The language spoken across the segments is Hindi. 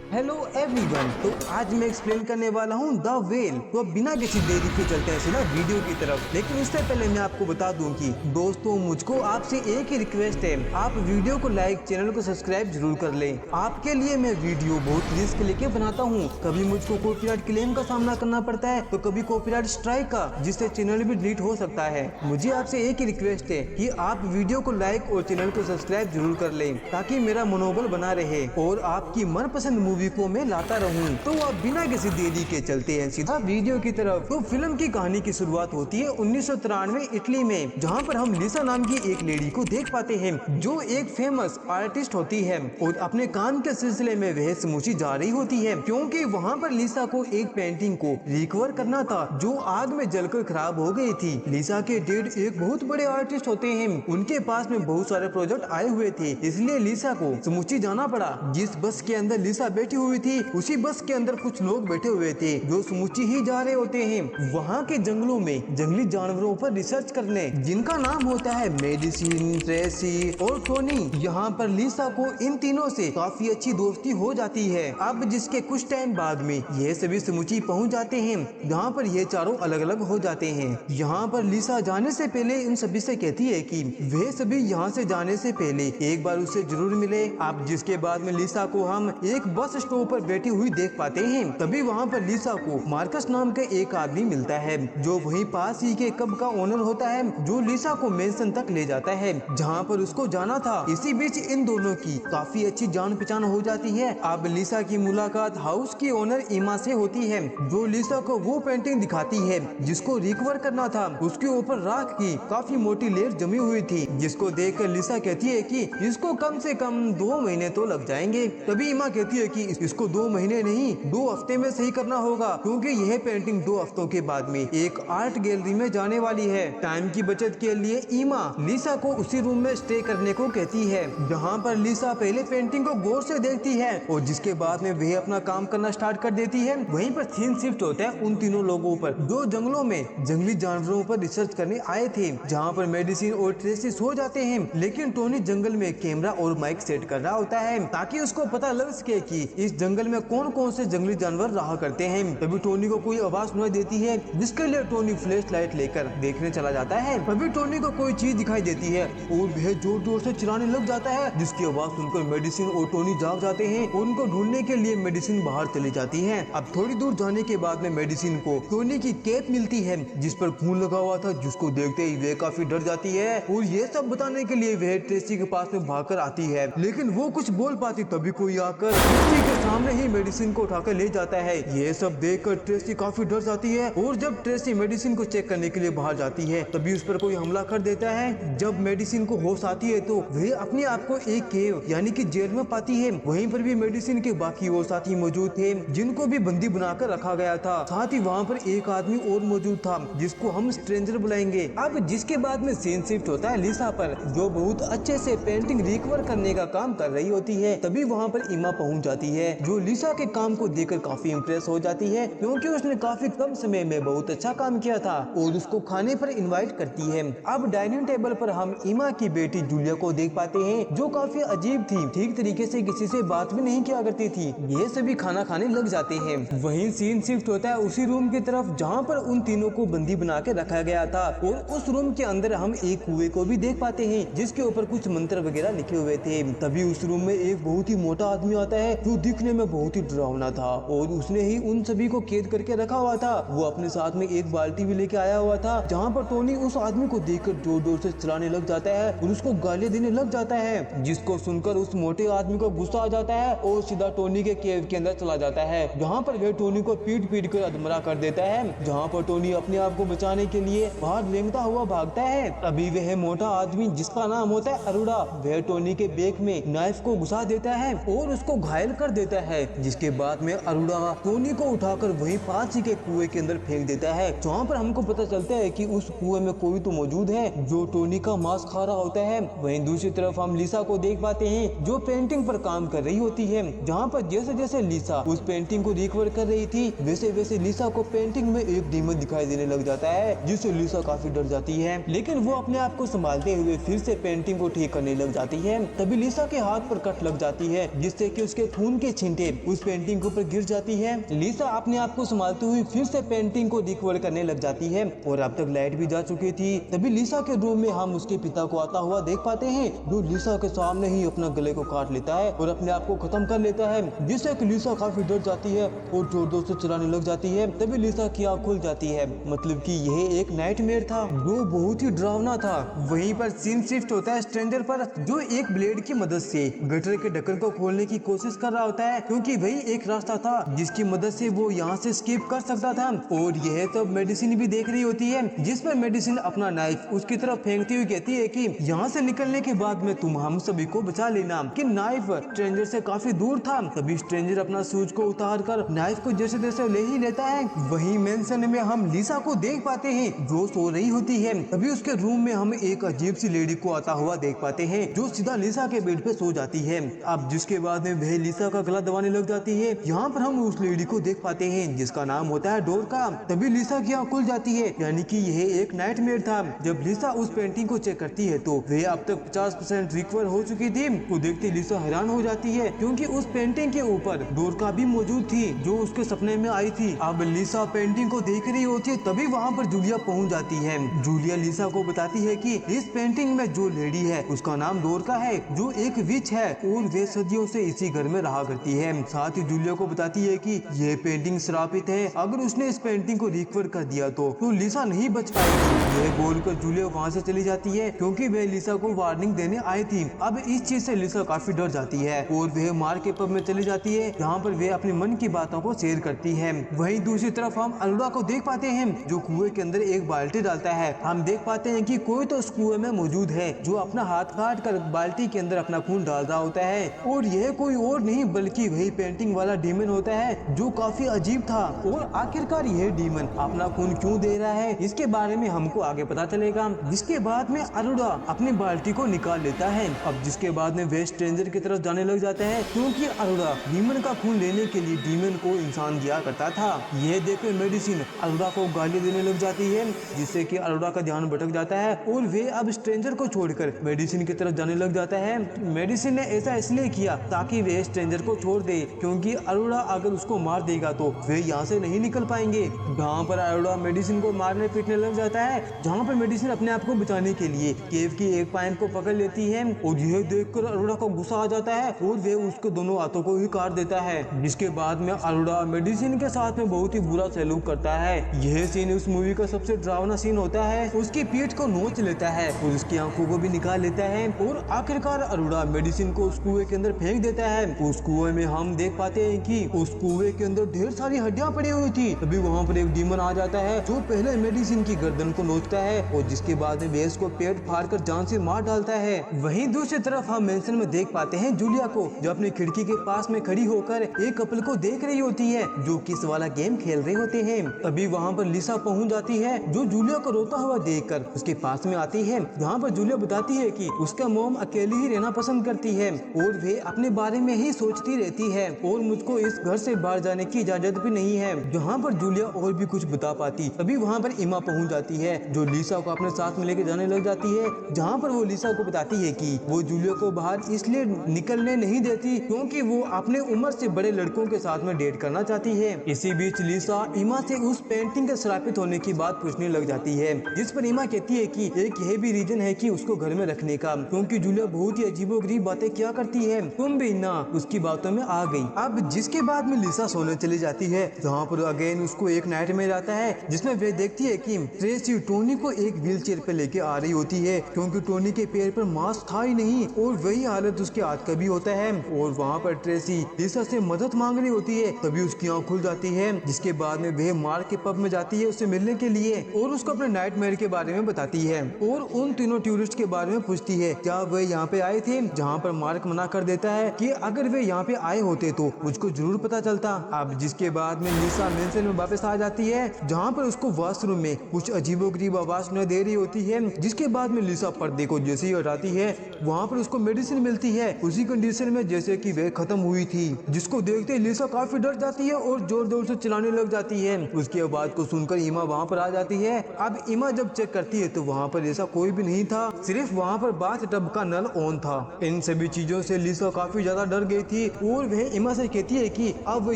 Hello everyone. तो आज मैं एक्सप्लेन करने वाला हूँ द वेल। तो अब बिना किसी देरी के चलते हैं सीधा वीडियो की तरफ। लेकिन उससे पहले मैं आपको बता दूं कि दोस्तों मुझको आपसे एक ही रिक्वेस्ट है, आप वीडियो को लाइक, चैनल को सब्सक्राइब जरूर कर लें। आपके लिए मैं वीडियो बहुत रिस्क लेके बनाता हूँ। कभी मुझको कॉपीराइट क्लेम का सामना करना पड़ता है तो कभी कॉपीराइट स्ट्राइक का, जिससे चैनल भी डिलीट हो सकता है। मुझे आपसे एक ही रिक्वेस्ट है कि आप वीडियो को लाइक और चैनल को सब्सक्राइब जरूर कर लें, ताकि मेरा मनोबल बना रहे और आपकी मनपसंद मूवी को मैं लाता रहूं। तो अब बिना किसी देरी के चलते हैं सीधा वीडियो की तरफ। तो फिल्म की कहानी की शुरुआत होती है 1993 इटली में, जहां पर हम लिसा नाम की एक लेडी को देख पाते हैं जो एक फेमस आर्टिस्ट होती है और अपने काम के सिलसिले में वह समूची जा रही होती है, क्योंकि वहां पर लिसा को एक पेंटिंग को रिकवर करना था जो आग में जलकर खराब हो गई थी। लिसा के डैड एक बहुत बड़े आर्टिस्ट होते हैं, उनके पास में बहुत सारे प्रोजेक्ट आए हुए थे, इसलिए लिसा को समूची जाना पड़ा। जिस बस के अंदर लिसा बैठी हुई थी उसी बस के अंदर कुछ लोग बैठे हुए थे जो समूची ही जा रहे होते हैं वहाँ के जंगलों में जंगली जानवरों पर रिसर्च करने, जिनका नाम होता है मेडिसिन, ट्रेसी और टोनी। यहाँ पर लिसा को इन तीनों से काफी अच्छी दोस्ती हो जाती है। अब जिसके कुछ टाइम बाद में ये सभी समूची पहुँच जाते हैं, जहाँ पर ये चारों अलग अलग हो जाते हैं। यहाँ पर लिसा जाने से पहले इन सभी से कहती है कि वे सभी यहाँ से जाने से पहले एक बार उससे जरूर मिले। अब जिसके बाद में लिसा को हम एक बस स्टॉप पर बैठी हुई देख पाते हैं। तभी वहाँ पर लिसा को मार्कस नाम का एक आदमी मिलता है जो वहीं पास ही के क्लब का ओनर होता है, जो लिसा को मेंशन तक ले जाता है जहाँ पर उसको जाना था। इसी बीच इन दोनों की काफी अच्छी जान पहचान हो जाती है। अब लिसा की मुलाकात हाउस की ओनर इमा से होती है, जो लिसा को वो पेंटिंग दिखाती है जिसको रिकवर करना था। उसके ऊपर राख की काफी मोटी लेयर जमी हुई थी, जिसको देखकर लिसा कहती है कि इसको कम से कम 2 महीने तो लग जाएंगे। तभी इमा कहती है कि इसको 2 महीने नहीं 2 हफ्ते में सही करना होगा, क्योंकि यह पेंटिंग 2 हफ्तों के बाद में एक आर्ट गैलरी में जाने वाली है। टाइम की बचत के लिए इमा लिसा को उसी रूम में स्टे करने को कहती है, जहाँ पर लिसा पहले पेंटिंग को गौर से देखती है और जिसके बाद में वह अपना काम करना स्टार्ट कर देती है। वहीं पर सीन शिफ्ट होता है उन तीनों लोगों पर जो जंगलों में जंगली जानवरों पर रिसर्च करने आए थे, जहाँ पर मेडिसिन और ट्रेसी सो जाते हैं, लेकिन टोनी जंगल में कैमरा और माइक सेट कर रहा होता है ताकि उसको पता लग सके कि इस जंगल में कौन कौन से जंगली जानवर रहा करते हैं। तभी टोनी को कोई आवाज सुनाई देती है, जिसके लिए टोनी फ्लैश लाइट लेकर देखने चला जाता है। तभी टोनी को कोई चीज दिखाई देती है और वह जोर जोर से चिल्लाने लग जाता है, जिसकी आवाज सुनकर मेडिसिन और टोनी जाग जाते हैं और उनको ढूंढने के लिए मेडिसिन बाहर चली जाती है। अब थोड़ी दूर जाने के बाद में मेडिसिन को टोनी की कैप मिलती है जिस पर खून लगा हुआ था, जिसको देखते ही वह काफी डर जाती है और ये सब बताने के लिए वह ट्रेसी के पास में भागकर आती है, लेकिन वो कुछ बोल पाती तभी कोई आकर ट्रेसी के सामने ही मेडिसिन को उठाकर ले जाता है। ये सब देखकर ट्रेसी काफी डर जाती है और जब ट्रेसी मेडिसिन को चेक करने के लिए बाहर जाती है तभी उस पर कोई हमला कर देता है। जब मेडिसिन को होश आती है तो वह अपने आप को एक केव यानी कि जेल में पाती है। वहीं पर भी मेडिसिन के बाकी और साथी मौजूद थे जिनको भी बंदी बनाकर रखा गया था। साथ ही वहाँ पर एक आदमी और मौजूद था जिसको हम स्ट्रेंजर बुलाएंगे। अब जिसके बाद में सीन शिफ्ट होता है लिसा पर, जो बहुत अच्छे से पेंटिंग रिकवर करने का काम कर रही होती है। तभी वहाँ पर इमा पहुँच जाती है, जो लिसा के काम को देखकर काफी इम्प्रेस हो जाती है, क्योंकि उसने काफी कम समय में बहुत अच्छा काम किया था और उसको खाने पर इनवाइट करती है। अब डाइनिंग टेबल पर हम इमा की बेटी जूलिया को देख पाते हैं, जो काफी अजीब थी, ठीक तरीके से किसी से बात भी नहीं किया करती थी। ये सभी खाना खाने लग जाते हैं। वहीं सीन शिफ्ट होता है उसी रूम की तरफ जहाँ पर उन तीनों को बंदी बना के रखा गया था और उस रूम के अंदर हम एक कुएं को भी देख पाते हैं जिसके ऊपर कुछ मंत्र वगैरह लिखे हुए थे। तभी उस रूम में एक बहुत ही मोटा आदमी आता है जो दिखने में बहुत ही डरावना था और उसने ही उन सभी को कैद करके रखा हुआ था। वो अपने साथ में एक बाल्टी भी लेके आया हुआ था, जहाँ पर टोनी उस आदमी को देखकर जोर जोर से चिल्लाने लग जाता है और उसको गालियां देने लग जाता है, जिसको सुनकर उस मोटे आदमी को गुस्सा आ जाता है और सीधा टोनी के केव के अंदर चला जाता है, जहाँ पर वह टोनी को पीट पीट कर अधमरा कर देता है। जहाँ पर टोनी अपने आप को बचाने के लिए बाहर रेंगता हुआ भागता है। तभी वह मोटा आदमी जिसका नाम होता है अरुड़ा, वह टोनी के बैग में नाइफ को घुसा देता है और उसको घायल कर देता है, जिसके बाद में अरुड़ा टोनी को उठाकर वहीं पास ही के कुएं के अंदर फेंक देता है। जहाँ पर हमको पता चलता है कि उस कुएं में कोई तो मौजूद है जो टोनी का मांस खा रहा होता है। वहीं दूसरी तरफ हम लिसा को देख पाते हैं जो पेंटिंग पर काम कर रही होती है, जहाँ पर जैसे जैसे लिसा उस पेंटिंग को रिकवर कर रही थी वैसे वैसे लिसा को पेंटिंग में एक डीमन दिखाई देने लग जाता है, जिससे लिसा काफी डर जाती है, लेकिन वो अपने आप को संभालते हुए फिर से पेंटिंग को ठीक करने लग जाती है। तभी लिसा के हाथ पर कट लग जाती है, जिससे कि उसके खून पेंटिंग के छींटे उस पेंटिंग के ऊपर गिर जाती है। लिसा अपने आप को संभालते हुए फिर से पेंटिंग को रिकवर करने लग जाती है और अब तक लाइट भी जा चुकी थी। तभी लिसा के रूम में हम उसके पिता को आता हुआ देख पाते हैं, जो लिसा के सामने ही अपना गले को काट लेता है और अपने आप को खत्म कर लेता है, जिससे कि लिसा काफी डर जाती है और जोर जोर से चिल्लाने लग जाती है। तभी लिसा की आँख खुल जाती है, मतलब कि यह एक नाइटमेयर था जो बहुत ही डरावना था। वहीं पर सीन शिफ्ट होता है स्ट्रेंजर पर, जो एक ब्लेड की मदद से गटर के ढक्कन को खोलने की कोशिश कर रहा होता है, क्योंकि वही एक रास्ता था जिसकी मदद से वो यहाँ से स्केप कर सकता था। और यह तो मेडिसिन भी देख रही होती है, जिस पर मेडिसिन अपना नाइफ उसकी तरफ फेंकती हुई कहती है कि यहाँ से निकलने के बाद में तुम हम सभी को बचा लेना। कि नाइफ स्ट्रेंजर से काफी दूर था। तभी स्ट्रेंजर अपना सूज को उतार कर नाइफ को जैसे तैसे ले ही लेता है। वहीं मेंशन में हम लिसा को देख पाते हैं जो सो रही होती है। तभी उसके रूम में हम एक अजीब सी लेडी को आता हुआ देख पाते हैं जो सीधा लिसा के बेड पे सो जाती है। अब जिसके बाद में वह लिसा का गला दबाने लग जाती है। यहाँ पर हम उस लेडी को देख पाते हैं जिसका नाम होता है डोरका। तभी लिसा की आँख खुल जाती है, यानी कि यह एक नाइटमेयर था। जब लिसा उस पेंटिंग को चेक करती है तो वह अब तक 50% रिकवर हो चुकी थी। तो देखते लिसा हैरान हो जाती है, क्योंकि उस पेंटिंग के ऊपर डोरका भी मौजूद थी जो उसके सपने में आई थी। अब लिसा पेंटिंग को देख रही होती है, तभी वहाँ पर जूलिया पहुँच जाती है। जूलिया लिसा को बताती है कि इस पेंटिंग में जो लेडी है उसका नाम डोरका है, जो एक विच है और वे सदियों से इसी घर में रहा करती है। साथ ही जूलिया को बताती है कि यह पेंटिंग श्रापित है, अगर उसने इस पेंटिंग को रिकवर कर दिया तो लिसा नहीं बच पाएगी। यह बोलकर जूलिया वहाँ से चली जाती है, क्योंकि वह लिसा को वार्निंग देने आई थी। अब इस चीज से लिसा काफी डर जाती है और वह मार के पब में चली जाती है, जहाँ पर वह अपने मन की बातों को शेयर करती है। वहीं दूसरी तरफ हम अरोड़ा को देख पाते हैं जो कुएं के अंदर एक बाल्टी डालता है। हम देख पाते हैं कि कोई तो उस कुएं में मौजूद है जो अपना हाथ काट कर बाल्टी के अंदर अपना खून डाल रहा होता है, और यह कोई और नहीं बल्कि वही पेंटिंग वाला डीमन होता है जो काफी अजीब था। और आखिरकार यह डीमन अपना खून क्यों दे रहा है इसके बारे में हमको आगे पता चलेगा। जिसके बाद में अरोड़ा अपनी बाल्टी को निकाल लेता है। अब जिसके बाद में वे स्ट्रेंजर की तरफ जाने लग जाता है, क्योंकि अरोड़ा डीमन का खून लेने के लिए डीमन को इंसान दिया करता था। यह देखकर मेडिसिन अरोड़ा को गाली देने लग जाती है, जिससे कि अरोड़ा का ध्यान भटक जाता है और वे अब स्ट्रेंजर को छोड़कर मेडिसिन की तरफ जाने लग जाता है। मेडिसिन ने ऐसा इसलिए किया ताकि वे स्ट्रेंजर को छोड़ दे, क्योंकि अरोड़ा अगर उसको मार देगा तो वे यहाँ से नहीं निकल पाएंगे। जहाँ पर अरोड़ा मेडिसिन को मारने पीटने लग जाता है, जहाँ पर मेडिसिन अपने आप को बचाने के लिए केव की एक पाइप को पकड़ लेती है, और यह देखकर अरोड़ा को गुस्सा आ जाता है और वे उसके दोनों हाथों को ही काट देता है। जिसके बाद में अरोड़ा मेडिसिन के साथ में बहुत ही बुरा सलूक करता है। यह सीन उस मूवी का सबसे डरावना सीन होता है। उसकी पीठ को नोच लेता है और उसकी आंखों को भी निकाल लेता है, और आखिरकार अरोड़ा मेडिसिन को उस कुएं के अंदर फेंक देता है। उस कुएं में हम देख पाते हैं कि उस कुएं के अंदर ढेर सारी हड्डियां पड़ी हुई थी। तभी वहाँ पर एक डीमन आ जाता है जो पहले मेडिसिन की गर्दन को नोचता है और जिसके बाद में बेस को पेट फाड़ कर जान से मार डालता है। वहीं दूसरी तरफ हम मेंशन में देख पाते हैं जूलिया को, जो अपनी खिड़की के पास में खड़ी होकर एक कपल को देख रही होती है जो किस वाला गेम खेल रहे होते हैं। तभी वहाँ पर लिसा पहुँच जाती है, जो जूलिया को रोता हुआ देखकर उसके पास में आती है। जहाँ पर जूलिया बताती है कि उसका मॉम अकेली ही रहना पसंद करती है और वे अपने बारे में ही सोचती रहती है और मुझको इस घर से बाहर जाने की इजाजत भी नहीं है। जहाँ पर जूलिया और भी कुछ बता पाती, तभी वहाँ पर इमा पहुँच जाती है जो लिसा को अपने साथ में लेकर जाने लग जाती है। जहाँ पर वो लिसा को बताती है कि वो जूलिया को बाहर इसलिए निकलने नहीं देती क्योंकि वो अपने उम्र से बड़े लड़कों के साथ में डेट करना चाहती है। इसी बीच लिसा इमा से उस पेंटिंग के श्रापित होने की बात पूछने लग जाती है, जिस पर इमा कहती है कि एक यह भी रीजन है कि उसको घर में रखने का, क्योंकि जूलिया बहुत ही अजीबोगरीब बातें क्या करती है, तुम भी ना उसकी बातों में आ गई। अब जिसके बाद में लिसा सोने चली जाती है, जहाँ पर अगेन उसको एक नाइटमेयर आता है जिसमें वे देखती है कि ट्रेसी टोनी को एक व्हील चेयर पे लेके आ रही होती है, क्योंकि टोनी के पैर पर मास्क था ही नहीं और वही हालत उसके हाथ का भी होता है। और वहाँ पर ट्रेसी लिसा से मदद मांग रही होती है, तभी उसकी आँख खुल जाती है। जिसके बाद में वह मार्क के पब में जाती है उससे मिलने के लिए और उसको अपने नाइटमेयर के बारे में बताती है और उन तीनों टूरिस्ट के बारे में पूछती है क्या वे यहाँ पे आए थे। जहाँ पर मार्क मना कर देता है कि अगर वे यहाँ पे आए होते तो मुझको जरूर पता चलता। अब जिसके बाद में लिसा मेंशन में वापस आ जाती है, जहाँ पर उसको वॉशरूम में कुछ अजीबोगरीब आवाज सुनाई दे रही होती है। जिसके बाद में लिसा पर्दे को जैसे ही हटाती है, वहाँ पर उसको मेडिसिन मिलती है उसी कंडीशन में जैसे कि वह खत्म हुई थी, जिसको देखते ही लिसा काफी डर जाती है और जोर जोर से चिल्लाने लग जाती है। उसकी आवाज को सुनकर इमा वहाँ पर आ जाती है। अब इमा जब चेक करती है तो वहाँ पर ऐसा कोई भी नहीं था, सिर्फ वहाँ पर बाथ टब का नल ऑन था। इन सभी चीजों से लिसा काफी ज्यादा डर गई थी और वह इमा से कहती है कि अब वह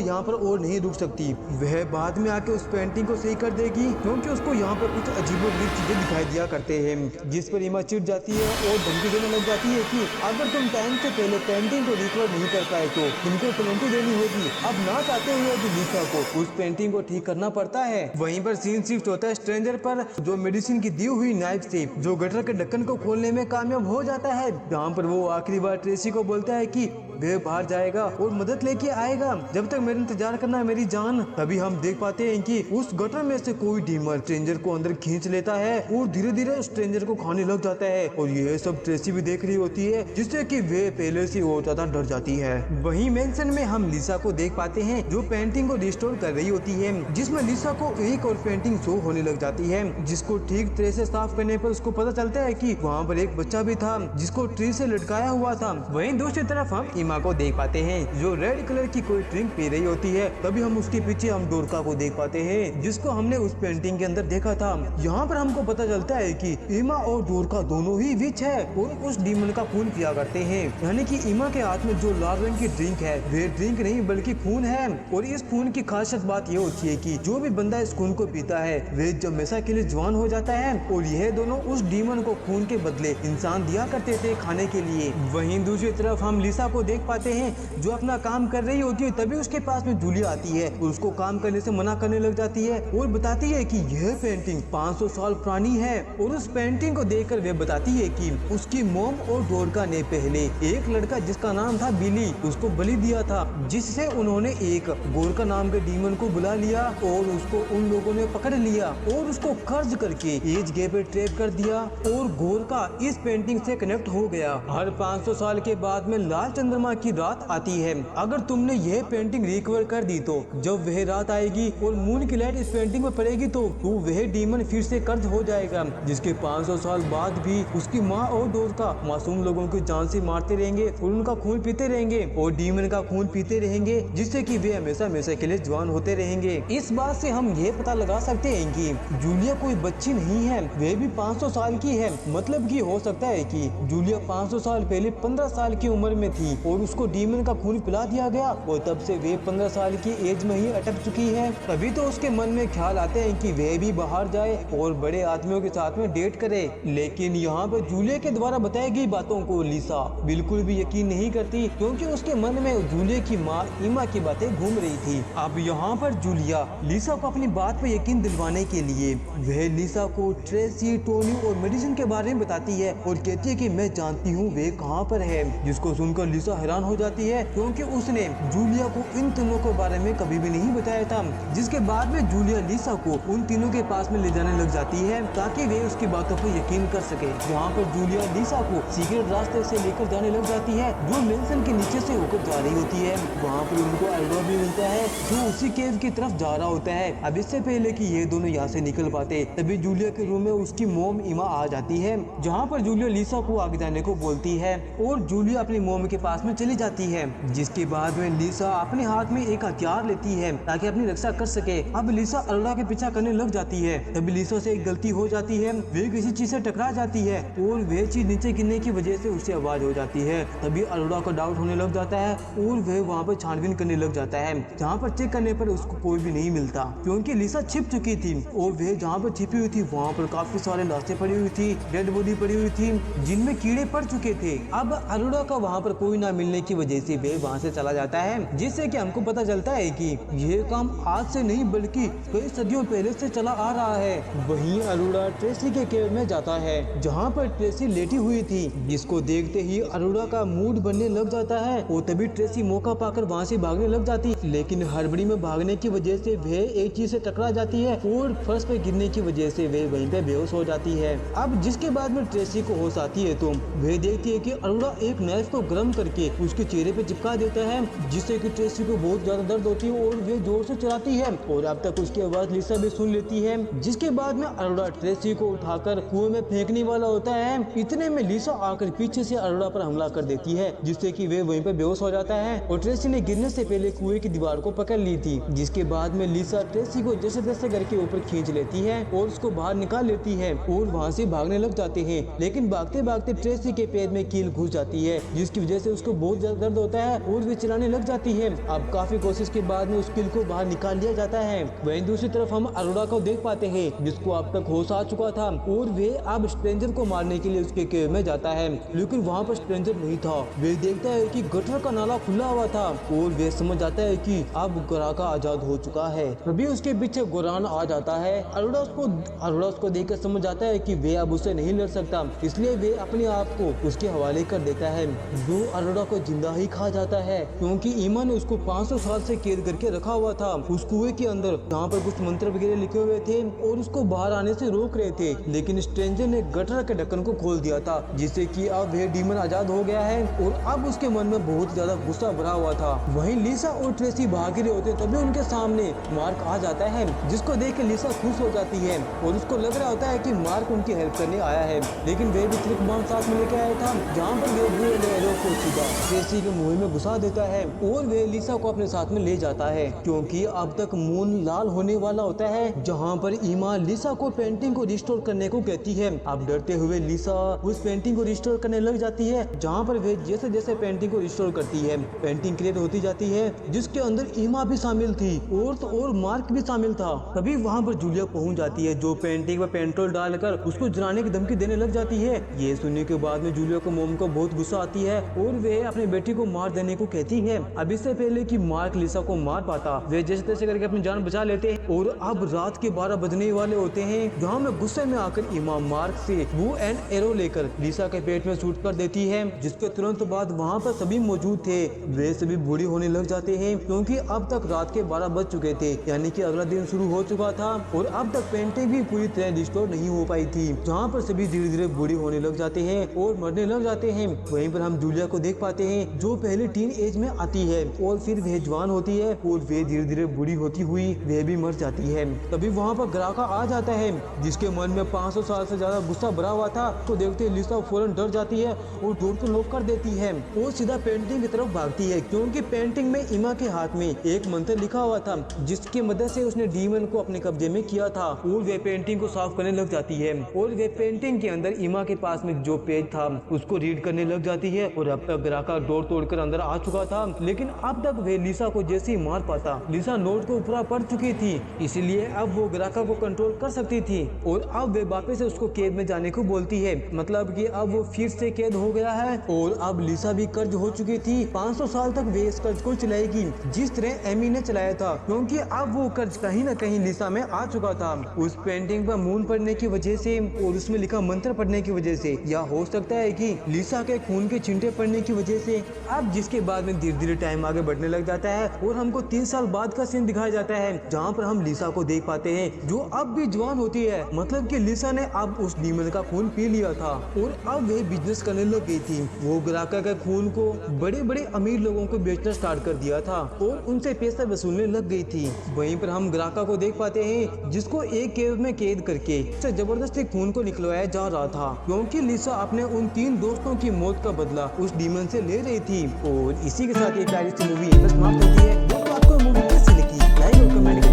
यहाँ पर और नहीं रुक सकती। वह बाद में आके उस पेंटिंग को सही कर देगी क्योंकि उसको यहाँ पर कुछ अजीबोगरीब चीजें दिखाई दिया करते हैं, जिस पर इमा चिढ़ जाती है और धमकी देने लग जाती है कि अगर तुम टाइम से पहले पेंटिंग को रिकवर नहीं कर पाए तो तुमको पेनल्टी देनी होगी। अब ना चाहते हुए भी लिसा को उस पेंटिंग को ठीक करना पड़ता है। वहीं पर सीन शिफ्ट होता है स्ट्रेंजर पर, जो मेडिसिन की दी हुई नाइफ से जो गटर के ढक्कन को खोलने में कामयाब हो जाता है, जहाँ पर वो आखिरी बार ट्रेसी को बोलता है कि वह बाहर जाएगा और मदद लेके आएगा, जब तक मेरा इंतजार करना है मेरी जान। तभी हम देख पाते हैं कि उस गटर में से कोई डीमन स्ट्रेंजर को अंदर खींच लेता है और धीरे धीरे स्ट्रेंजर को खाने लग जाता है। और यह सब ट्रेसी भी देख रही होती है, जिससे कि वे पहले से और ज्यादा डर जाती है। वहीं मेंशन में हम लिसा को देख पाते हैं जो पेंटिंग को रिस्टोर कर रही होती है, जिसमें लिसा को एक और पेंटिंग शो होने लग जाती है, जिसको ठीक तरह से साफ करने पर उसको पता चलता है कि वहाँ पर एक बच्चा भी था जिसको ट्री से लटकाया हुआ था। वहीं दूसरी तरफ हम इमा को देख पाते हैं जो रेड कलर की कोई ड्रिंक पी रही होती है। तभी हम उसके पीछे हम डोरका को देख पाते हैं जिसको हमने उस पेंटिंग के अंदर देखा था। यहाँ पर हमको पता चलता है कि इमा और डोरका दोनों ही विच है और उस डीमन का खून पिया करते हैं, यानी कि इमा के हाथ में जो लाल रंग की ड्रिंक है वे ड्रिंक नहीं बल्कि खून है। और इस खून की खासियत बात यह होती है कि जो भी बंदा इस खून को पीता है वे हमेशा के लिए जवान हो जाता है। और यह दोनों उस डीमन को खून के बदले इंसान दिया करते थे खाने के लिए। वहीं दूसरी तरफ हम लिसा को देख पाते हैं जो अपना काम कर रही होती है। तभी उसके पास में जूलिया आती है और उसको काम करने से मना करने लग जाती है और बताती है कि यह पेंटिंग 500 साल पुरानी है। और उस पेंटिंग को देखकर वे बताती है कि उसकी मोम और डोरका ने पहले एक लड़का जिसका नाम था बिली उसको बलि दिया था, जिससे उन्होंने एक गोरका नाम के डीमन को बुला लिया और उसको उन लोगों ने पकड़ लिया और उसको कर्ज करके एज गे पे ट्रैप कर दिया। और गोरका इस पेंटिंग से कनेक्ट हो गया। हर 500 साल के बाद में लाल चंद्रमा की रात आती है। अगर तुमने यह पेंटिंग रिकवर कर दी तो जब वह रात आएगी और मून की लाइट इस पेंटिंग में पड़ेगी तो वह डीमन फिर से कर्ज हो जाएगा, जिसके 500 साल बाद भी उसकी माँ और डोरका मासूम लोगों की जान से मारते रहेंगे और उनका खून पीते रहेंगे और डीमन का खून पीते रहेंगे, जिससे कि वे हमेशा हमेशा के लिए जवान होते रहेंगे। इस बात से हम ये पता लगा सकते हैं कि जूलिया कोई बच्ची नहीं है, वे भी 500 साल की है। मतलब कि हो सकता है कि जूलिया 500 साल पहले 15 साल की उम्र में थी और उसको डीमन का खून पिला दिया गया और तब से वे 15 साल की एज में ही अटक चुकी है। तभी तो उसके मन में ख्याल आते हैं कि वे भी बाहर जाए और बड़े आदमियों के साथ में डेट करे। लेकिन यहाँ पर जूलिया के द्वारा बताई गई बातों को लिसा बिल्कुल भी यकीन नहीं करती, क्योंकि उसके मन में जूलिया की माँ इमा की बातें घूम रही थी। अब यहाँ पर जूलिया लिसा को अपनी बात पर यकीन दिलवाने के लिए वह लिसा को ट्रेसी, टोनी और मेडिसिन के बारे में बताती है और कहती है कि मैं जानती हूँ वे कहाँ पर है, जिसको सुनकर लिसा हैरान हो जाती है क्योंकि उसने जूलिया को इन तीनों के बारे में कभी भी नहीं बताया था। जिसके बाद में जूलिया लिसा को उन तीनों के पास में ले जाने लग जाती है ताकि वे उसकी बातों पर यकीन कर सके। जहाँ पर जूलिया लिसा को सीक्रेट रास्ते से लेकर जाने लग जाती है जो मेंशन के नीचे से होकर जा रही होती है। वहाँ पर उनको अल्डो भी मिलता है जो उसी केव की तरफ जा रहा होता है। अब इससे पहले कि ये दोनों यहाँ से निकल पाते तभी जूलिया के रूम में उसकी मोम इमा आ जाती है, जहाँ पर जूलिया लिसा को आगे जाने को बोलती है और जूलिया अपनी मोम के पास में चली जाती है। जिसके बाद में लिसा अपने हाथ में एक हथियार लेती है ताकि अपनी रक्षा कर सके। अब लिसा अरोड़ा के पीछा करने लग जाती है। तभी लिसा से एक गलती हो जाती है, वे किसी चीज से टकरा जाती है और वह चीज नीचे गिरने की वजह से उसे आवाज हो जाती है। तभी अरोड़ा को डाउट होने लग जाता है और वह वहाँ पर छानबीन करने लग जाता है, जहाँ पर चेक करने पर उसको कोई भी नहीं मिलता क्योंकि लिसा छिप चुकी थी और वह जहाँ पर छिपी हुई थी वहाँ पर काफी सारे लाशें पड़ी हुई थी, डेड बॉडी पड़ी हुई थी जिनमें कीड़े पड़ चुके थे। अब अरोड़ा का वहाँ पर कोई ना मिलने की वजह से वे वहाँ से चला जाता है, जिससे कि हमको पता चलता है कि यह काम आज से नहीं बल्कि कई सदियों पहले से चला आ रहा है। वहीं अरोड़ा ट्रेसी के केव में जाता है जहाँ पर ट्रेसी लेटी हुई थी, जिसको देखते ही अरोड़ा का मूड बनने लग जाता है और तभी ट्रेसी मौका पाकर वहाँ से भागने लग जाती, लेकिन हड़बड़ी में भागने की वजह से वह एक चीज से टकरा जाती है और फर्श पे गिरने की वजह से वे वहीं पे बेहोश हो जाती है। अब जिसके बाद में ट्रेसी को होश आती है तो वह देखती है कि अरोड़ा एक नाइफ को गर्म करके उसके चेहरे पे चिपका देता है, जिससे कि ट्रेसी को बहुत ज्यादा दर्द होती है और वे जोर से चलाती है और अब तक उसकी आवाज लिसा भी सुन लेती है। जिसके बाद में अरोड़ा ट्रेसी को उठाकर कुएं में फेंकने वाला होता है। इतने में लिसा आकर पीछे से अरोड़ा पर हमला कर देती है, जिससे कि वे वहीं पे बेहोश हो जाता है और ट्रेसी ने गिरने से पहले कुएं की दीवार को पकड़ ली थी। जिसके बाद में लिसा ट्रेसी को जैसे तैसे करके ऊपर खींच लेती है और उसको बाहर निकाल लेती है और वहाँ से भागने लग जाते हैं। लेकिन भागते भागते ट्रेसी के पैर में कील घुस जाती है, जिसकी वजह से उसको बहुत ज्यादा दर्द दर्द होता है और वे चिल्लाने लग जाती है। अब काफी कोशिश के बाद में उस किल को बाहर निकाल लिया जाता है। वहीं दूसरी तरफ हम अरोड़ा को देख पाते हैं जिसको अब तक होश आ चुका था और वे अब स्ट्रेंजर को मारने के लिए उसके केव में जाता है, लेकिन वहाँ पर स्ट्रेंजर नहीं था। वे देखता है कि गटर का नाला खुला हुआ था और वे समझ जाता है कि अब गराका आजाद हो चुका है। तभी उसके पीछे गोरान आ जाता है। अरोड़ा उसको देखकर समझ जाता है कि वे अब उससे नहीं लड़ सकता, इसलिए वे अपने आप को उसके हवाले कर देता है। वो अरोड़ा को जिंदा ही खा जाता है क्योंकि ईमा ने उसको 500 साल से कैद करके रखा हुआ था उस कुएं के अंदर जहाँ पर कुछ मंत्र वगैरह लिखे हुए थे और उसको बाहर आने से रोक रहे थे, लेकिन स्ट्रेंजर ने गटर के ढक्कन को खोल दिया था जिससे कि अब वह डीमन आजाद हो गया है और अब उसके मन में बहुत ज्यादा गुस्सा भरा हुआ था। वहीं लिसा और ट्रेसी भाग रहे होते तभी उनके सामने मार्क आ जाता है जिसको देख के लिसा खुश हो जाती है और उसको लग रहा होता है कि मार्क उनकी हेल्प करने आया है, लेकिन वे भी ट्रिक बम साथ में लेके आया था जहाँ पर वे को सीधा ट्रेसी के मुंह में घुसा देता है और वे लिसा को अपने साथ में ले जाता है क्योंकि अब तक मून लाल होने वाला होता है। जहाँ पर ईमा लिसा को पेंटिंग को रिस्टोर करने को कहती है। अब डरते हुए लिसा उस पेंटिंग को रिस्टोर करने लग जाती है जहाँ पर वे जैसे जैसे पेंटिंग को रिस्टोर करती है पेंटिंग क्रिएट होती जाती है जिसके अंदर ईमा भी शामिल थी और मार्क भी शामिल था। तभी वहाँ पर जूलिया पहुँच जाती है जो पेंटिंग में पेट्रोल डालकर उसको जलाने की धमकी देने लग जाती है। ये सुनने के बाद में जूलिया को मोम को बहुत गुस्सा आती है और वे अपनी बेटी को मार देने को कहती है। अब इससे पहले कि मार्क लिसा को मार पाता वे जैसे तैसे करके अपनी जान बचा लेते हैं और अब रात के 12 बजने वाले होते हैं जहाँ में गुस्से में आकर ईमा मार्क से वो एंड एरो लेकर लिसा के पेट में शूट कर देती है, जिसके तुरंत बाद वहाँ पर सभी मौजूद थे वे सभी बूढ़े होने लग जाते हैं क्योंकि अब तक रात के 12 बज चुके थे, यानी कि अगला दिन शुरू हो चुका था और अब तक पेंटिंग भी पूरी तरह रिस्टोर नहीं हो पाई थी, जहाँ पर सभी धीरे धीरे बूढ़े होने लग जाते हैं और मरने लग जाते हैं। वहीं पर हम जूलिया को देख पाते हैं जो पहले टीन एज में आती है और फिर वह जवान होती है और वे धीरे धीरे बूढ़ी होती हुई वह भी मर जाती है। तभी वहाँ पर गराका आ जाता है जिसके मन में 500 साल से ज्यादा गुस्सा भरा हुआ था, तो देखते लिसा फौरन डर जाती है और डोर को लॉक कर देती है और सीधा पेंटिंग की तरफ भागती है क्योंकि पेंटिंग में ईमा के हाथ में एक मंत्र लिखा हुआ था जिसकी मदद से उसने डीमन को अपने कब्जे में किया था और वे पेंटिंग को साफ करने लग जाती है और वे पेंटिंग के अंदर ईमा के पास में जो पेज था उसको रीड करने लग जाती है और अब तक गराका डोर तोड़कर अंदर आ चुका था, लेकिन अब तक वे लिसा को जैसे ही मार पाता लिसा नोट को पूरा पढ़ चुकी थी, इसलिए अब वो गराका को कंट्रोल कर सकती थी और अब वे वापस से उसको कैद में जाने को बोलती है, मतलब कि अब वो फिर से कैद हो गया है और अब लिसा भी कर्ज हो चुकी थी। 500 साल तक वे इस कर्ज को चलाएगी जिस तरह एमी ने चलाया था, क्योंकि अब वो कर्ज कहीं न कहीं लिसा में आ चुका था उस पेंटिंग पर मून पढ़ने की वजह से और उसमें लिखा मंत्र पढ़ने की वजह से, या हो सकता है कि लिसा के खून के चिंटे पड़ने की वजह से। अब जिसके बाद में धीरे धीरे टाइम आगे बढ़ने लग जाता है और हमको 3 साल बाद का सीन दिखाया जाता है जहाँ पर हम लिसा को देख पाते हैं जो अब भी जवान होती है, मतलब कि लिसा ने अब उस डीमन का खून पी लिया था और अब वह बिजनेस करने लग गई थी। वो गराका के खून को बड़े बड़े अमीर लोगों को बेचना स्टार्ट कर दिया था और उनसे पैसा वसूलने लग गई थी। वहीं पर हम गराका को देख पाते हैं जिसको एक केव में कैद करके उससे जबरदस्ती खून को निकलवाया जा रहा था क्योंकि लिसा अपने उन 3 दोस्तों की मौत का बदला उस डीमन से ले रही थी। और इसी के साथ ये प्यारी सी मूवी समाप्त होती है। आपको मूवी कैसी लगी लाइक और कमेंट